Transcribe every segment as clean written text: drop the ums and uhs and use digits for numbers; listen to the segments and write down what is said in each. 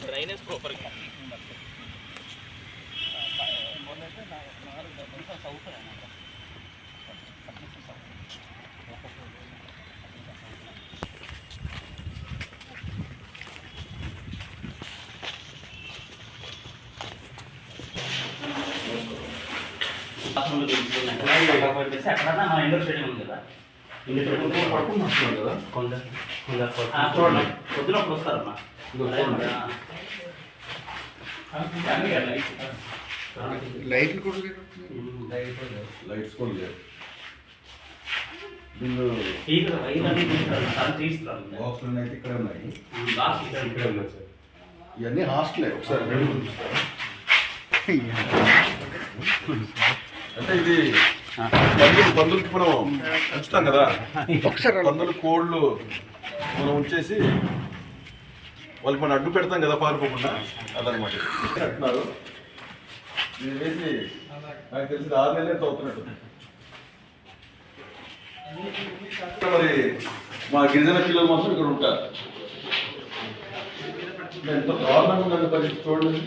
Drainage ప్రాపర్గా ఎక్కడన్నా మన ఇండోర్ స్టేడియం ఉంది కదా, పొద్దునప్పుడు వస్తారమ్మా. లైట్లు కూడా లైట్స్ కూడా లేవు. బాక్సులు అయితే ఇక్కడ ఉన్నాయి, ఇక్కడ ఉన్నాయి సార్. ఇవన్నీ హాస్టలే. ఒకసారి రెండు చూపిస్తారు. అంటే ఇది పందులకి మనం ఉంచుతాం కదా, పందులు కోళ్ళు మనం ఉంచేసి వాళ్ళకి మనం అడ్డు పెడతాం కదా పారిపోకుండా, అదనమాట. అంటున్నారు ఇది వేసి నాకు తెలిసి 6 నెలలు ఎంత అవుతున్నట్టు. మరి మా గిరిజన పిల్లలు మాత్రం ఇక్కడ ఉంటారు. ఎంత దారుణంగా ఉందండి పరిస్థితి చూడండి.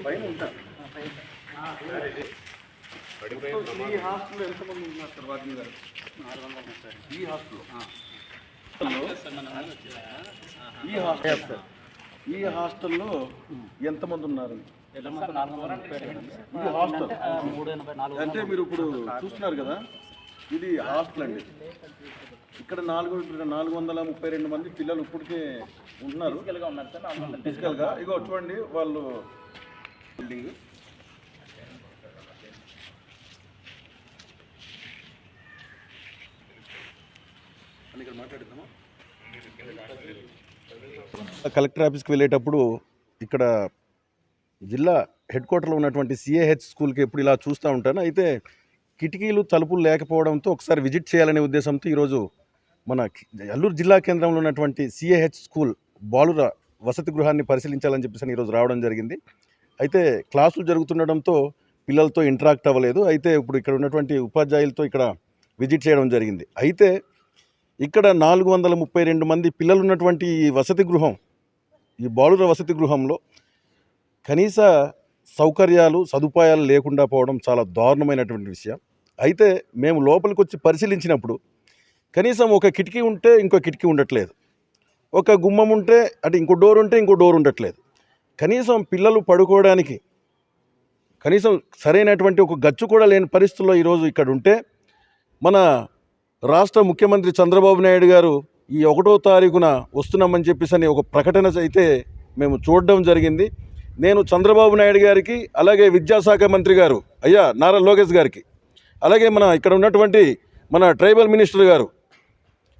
పైన ఉంటారు. ఈ హాస్టల్లో ఎంతమంది ఉన్నారు సార్? వాటిని గారు 430. ఈ హాస్టల్లో ఎంతమంది ఉన్నారు? ఈ హాస్టల్ అంటే మీరు ఇప్పుడు చూస్తున్నారు కదా, ఇది హాస్టల్ అండి. ఇక్కడ 432 మంది పిల్లలు ఇప్పటికే ఉంటున్నారు ఫిజికల్గా. ఇగో చూడండి, వాళ్ళు బిల్డింగ్ ఇక్కడ మాట్లాడుతామా. కలెక్టర్ ఆఫీస్కి వెళ్ళేటప్పుడు ఇక్కడ జిల్లా హెడ్ క్వార్టర్లో ఉన్నటువంటి సిఏహెచ్ స్కూల్కి ఎప్పుడు ఇలా చూస్తూ ఉంటాను. అయితే కిటికీలు తలుపులు లేకపోవడంతో ఒకసారి విజిట్ చేయాలనే ఉద్దేశంతో ఈరోజు మన అల్లూరు జిల్లా కేంద్రంలో ఉన్నటువంటి సిఏహెచ్ స్కూల్ బాలుర వసతి గృహాన్ని పరిశీలించాలని చెప్పేసి ఈరోజు రావడం జరిగింది. అయితే క్లాసులు జరుగుతుండడంతో పిల్లలతో ఇంటరాక్ట్ అవ్వలేదు. అయితే ఇప్పుడు ఇక్కడ ఉన్నటువంటి ఉపాధ్యాయులతో ఇక్కడ విజిట్ చేయడం జరిగింది. అయితే ఇక్కడ 432 మంది పిల్లలు ఉన్నటువంటి ఈ వసతి గృహం, ఈ బాలుర వసతి గృహంలో కనీస సౌకర్యాలు సదుపాయాలు లేకుండా పోవడం చాలా దారుణమైనటువంటి విషయం. అయితే మేము లోపలికి వచ్చి పరిశీలించినప్పుడు కనీసం ఒక కిటికీ ఉంటే ఇంకో కిటికీ ఉండట్లేదు, ఒక గుమ్మం ఉంటే అంటే ఇంకో డోర్ ఉంటే ఇంకో డోర్ ఉండట్లేదు. కనీసం పిల్లలు పడుకోవడానికి కనీసం సరైనటువంటి ఒక గచ్చు కూడా లేని పరిస్థితుల్లో ఈరోజు ఇక్కడ ఉంటే, మన రాష్ట్ర ముఖ్యమంత్రి చంద్రబాబు నాయుడు గారు ఈ 1వ తారీఖున వస్తున్నామని చెప్పేసి ఒక ప్రకటన అయితే మేము చూడడం జరిగింది. నేను చంద్రబాబు నాయుడు గారికి, అలాగే విద్యాశాఖ మంత్రి గారు అయ్యా నారా లోకేష్ గారికి, అలాగే మన ఇక్కడ ఉన్నటువంటి మన ట్రైబల్ మినిస్టర్ గారు,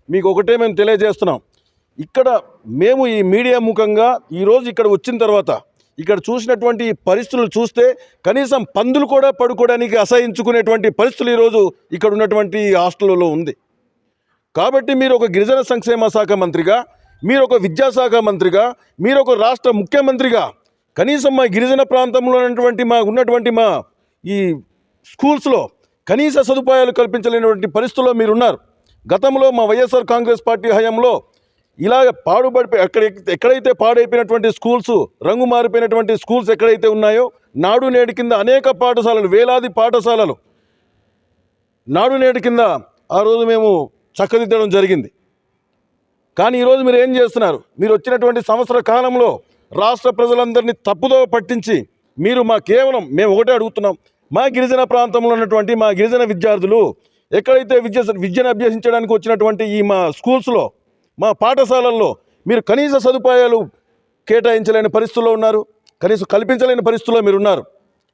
మీకు ఒకటే మేము తెలియజేస్తున్నాం. ఇక్కడ మేము ఈ మీడియా ముఖంగా ఈరోజు ఇక్కడ వచ్చిన తర్వాత ఇక్కడ చూసినటువంటి పరిస్థితులు చూస్తే కనీసం పందులు కూడా పడుకోవడానికి అసహించుకునేటువంటి పరిస్థితులు ఈరోజు ఇక్కడ ఉన్నటువంటి హాస్టల్లో ఉంది. కాబట్టి మీరు ఒక గిరిజన సంక్షేమ శాఖ మంత్రిగా, మీరు ఒక విద్యాశాఖ మంత్రిగా, మీరు ఒక రాష్ట్ర ముఖ్యమంత్రిగా కనీసం మా గిరిజన ప్రాంతంలో ఉన్నటువంటి మా ఈ స్కూల్స్లో కనీస సదుపాయాలు కల్పించలేనటువంటి పరిస్థితుల్లో మీరున్నారు. గతంలో మా వైఎస్ఆర్ కాంగ్రెస్ పార్టీ హయాంలో ఇలాగ ఎక్కడైతే పాడైపోయినటువంటి స్కూల్స్, రంగు మారిపోయినటువంటి స్కూల్స్ ఎక్కడైతే ఉన్నాయో, నాడు నేడు కింద అనేక పాఠశాలలు, వేలాది పాఠశాలలు నాడు నేడు కింద ఆ రోజు మేము చక్కదిద్దడం జరిగింది. కానీ ఈరోజు మీరు ఏం చేస్తున్నారు? మీరు వచ్చినటువంటి సంవత్సర కాలంలో రాష్ట్ర ప్రజలందరినీ తప్పుదో పట్టించి మీరు మేము ఒకటే అడుగుతున్నాం, మా గిరిజన ప్రాంతంలో ఉన్నటువంటి మా గిరిజన విద్యార్థులు ఎక్కడైతే విద్యను అభ్యసించడానికి వచ్చినటువంటి ఈ మా స్కూల్స్లో, మా పాఠశాలల్లో మీరు కనీస సదుపాయాలు కేటాయించలేని పరిస్థితుల్లో ఉన్నారు, కనీసం కల్పించలేని పరిస్థితుల్లో మీరు ఉన్నారు.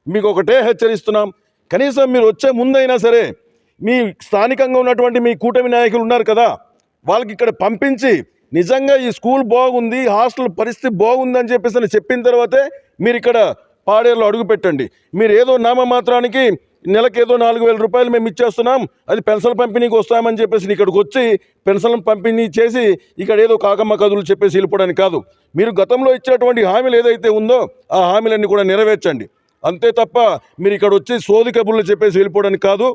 మీకు ఒకటే హెచ్చరిస్తున్నాం, కనీసం మీరు వచ్చే ముందైనా సరే మీ స్థానికంగా ఉన్నటువంటి మీ కూటమి నాయకులు ఉన్నారు కదా, వాళ్ళకి ఇక్కడ పంపించి నిజంగా ఈ స్కూల్ బాగుంది, హాస్టల్ పరిస్థితి బాగుంది అని చెప్పేసి చెప్పిన తర్వాతే మీరు ఇక్కడ పాడేరులో అడుగు పెట్టండి. మీరు ఏదో నామమాత్రానికి నెలకేదో 4,000 రూపాయలు మేము ఇచ్చేస్తున్నాం, అది పెన్షన్ పంపిణీకి వస్తామని చెప్పేసి ఇక్కడికి వచ్చి పెన్షన్ పంపిణీ చేసి ఇక్కడ ఏదో కాకమ్మ కథలు చెప్పేసి వెళ్ళిపోవడానికి కాదు. మీరు గతంలో ఇచ్చినటువంటి హామీలు ఏదైతే ఉందో ఆ హామీలన్నీ కూడా నెరవేర్చండి. అంతే తప్ప మీరు ఇక్కడ వచ్చి సోది కబుర్లు చెప్పేసి వెళ్ళిపోవడానికి కాదు.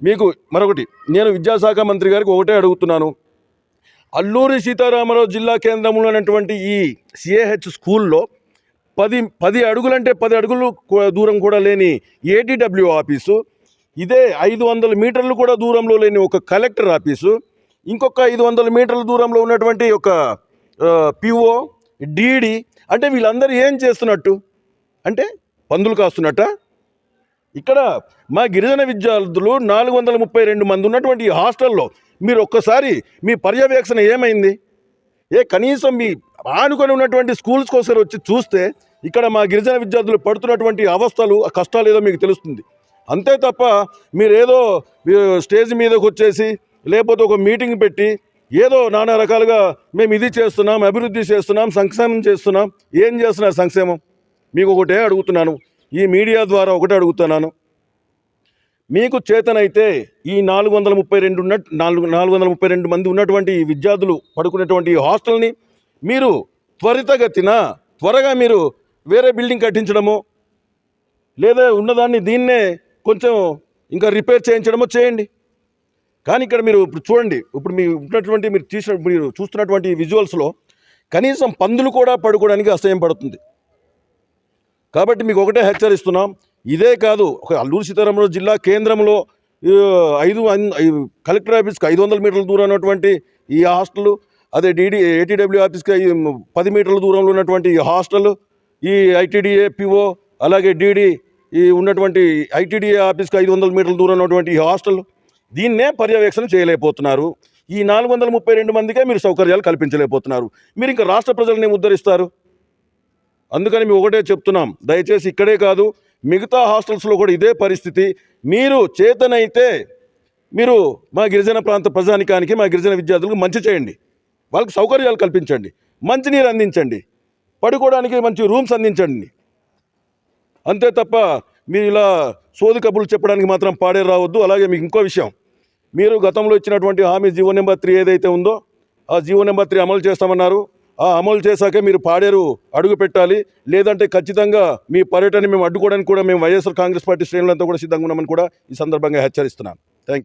మీకు మరొకటి, నేను విద్యాశాఖ మంత్రి గారికి ఒకటే అడుగుతున్నాను. అల్లూరి సీతారామరాజు జిల్లా కేంద్రంలో ఉన్నటువంటి ఈ సిఏహెచ్ స్కూల్లో 10 అడుగులంటే 10 అడుగులు దూరం కూడా లేని ఏటీడబ్ల్యూ ఆఫీసు, ఇదే 500 మీటర్లు కూడా దూరంలో లేని ఒక కలెక్టర్ ఆఫీసు, ఇంకొక 500 మీటర్ల దూరంలో ఉన్నటువంటి ఒక పిఓ, డీడీ, అంటే వీళ్ళందరూ ఏం చేస్తున్నట్టు? అంటే పందులు కాస్తున్నట్ట? ఇక్కడ మా గిరిజన విద్యార్థులు 432 మంది ఉన్నటువంటి ఈ హాస్టల్లో మీరు ఒక్కసారి మీ పర్యవేక్షణ ఏమైంది? కనీసం మీ ఆనుకొని ఉన్నటువంటి స్కూల్స్ కోసం వచ్చి చూస్తే ఇక్కడ మా గిరిజన విద్యార్థులు పడుతున్నటువంటి అవస్థలు, కష్టాలు ఏదో మీకు తెలుస్తుంది. అంతే తప్ప మీరేదో స్టేజ్ మీదకి వచ్చేసి లేకపోతే ఒక మీటింగ్ పెట్టి ఏదో నానా రకాలుగా మేము ఇది చేస్తున్నాం, అభివృద్ధి చేస్తున్నాం, సంక్షేమం చేస్తున్నాం. ఏం చేస్తున్నారు సంక్షేమం? మీకు ఒకటే అడుగుతున్నాను, ఈ మీడియా ద్వారా ఒకటే అడుగుతున్నాను. మీకు చేతనైతే ఈ 432 మంది ఉన్నటువంటి విద్యార్థులు పడుకునేటువంటి హాస్టల్ని మీరు త్వరగా మీరు వేరే బిల్డింగ్ కట్టించడమో లేదా ఉన్నదాన్ని దీన్నే కొంచెం ఇంకా రిపేర్ చేయించడమో చేయండి. కానీ ఇక్కడ మీరు ఇప్పుడు చూడండి, ఇప్పుడు మీరు చూస్తున్నటువంటి విజువల్స్లో కనీసం పందులు కూడా పడుకోవడానికి అసహ్యం పడుతుంది. కాబట్టి మీకు ఒకటే హెచ్చరిస్తున్నాం, ఇదే కాదు ఒక అల్లూరి సీతారామరాజు జిల్లా కేంద్రంలో కలెక్టర్ ఆఫీస్కి 500 మీటర్ల దూరం ఉన్నటువంటి ఈ హాస్టల్, అదే ఏటీడబ్ల్యూ ఆఫీస్కి 10 మీటర్ల దూరంలో ఉన్నటువంటి ఈ హాస్టల్, ఈ ఐటీడీఏ పిఓ అలాగే డీడీ ఉన్నటువంటి ఐటీడీఏ ఆఫీస్కి 500 మీటర్ల దూరం ఉన్నటువంటి ఈ హాస్టల్, దీన్నే పర్యవేక్షణ చేయలేకపోతున్నారు. ఈ 432 మందికే మీరు సౌకర్యాలు కల్పించలేకపోతున్నారు. మీరు ఇంకా రాష్ట్ర ప్రజల్ని ఉద్ధరిస్తారు. అందుకని మేము ఒకటే చెప్తున్నాం, దయచేసి ఇక్కడే కాదు మిగతా హాస్టల్స్లో కూడా ఇదే పరిస్థితి. మీరు చేతనైతే మీరు మా గిరిజన ప్రాంత ప్రజానికానికి, మా గిరిజన విద్యార్థులకు మంచి చేయండి, వాళ్ళకి సౌకర్యాలు కల్పించండి, మంచినీరు అందించండి, పడుకోవడానికి మంచి రూమ్స్ అందించండి. అంతే తప్ప మీరు ఇలా సోది కబుర్లు చెప్పడానికి మాత్రం పాడేరు రావద్దు. అలాగే మీకు ఇంకో విషయం, మీరు గతంలో ఇచ్చినటువంటి హామీ జీవో నెంబర్ 3 ఏదైతే ఉందో ఆ జీవో నెంబర్ 3 అమలు చేస్తామన్నారు. ఆ అమలు చేశాకే మీరు పాడేరు అడుగు పెట్టాలి, లేదంటే ఖచ్చితంగా మీ పర్యటన మేము అడ్డుకోవడానికి కూడా మేము వైఎస్ఆర్ కాంగ్రెస్ పార్టీ శ్రేణులంతా కూడా సిద్ధంగా ఉన్నామని కూడా ఈ సందర్భంగా హెచ్చరిస్తున్నాను.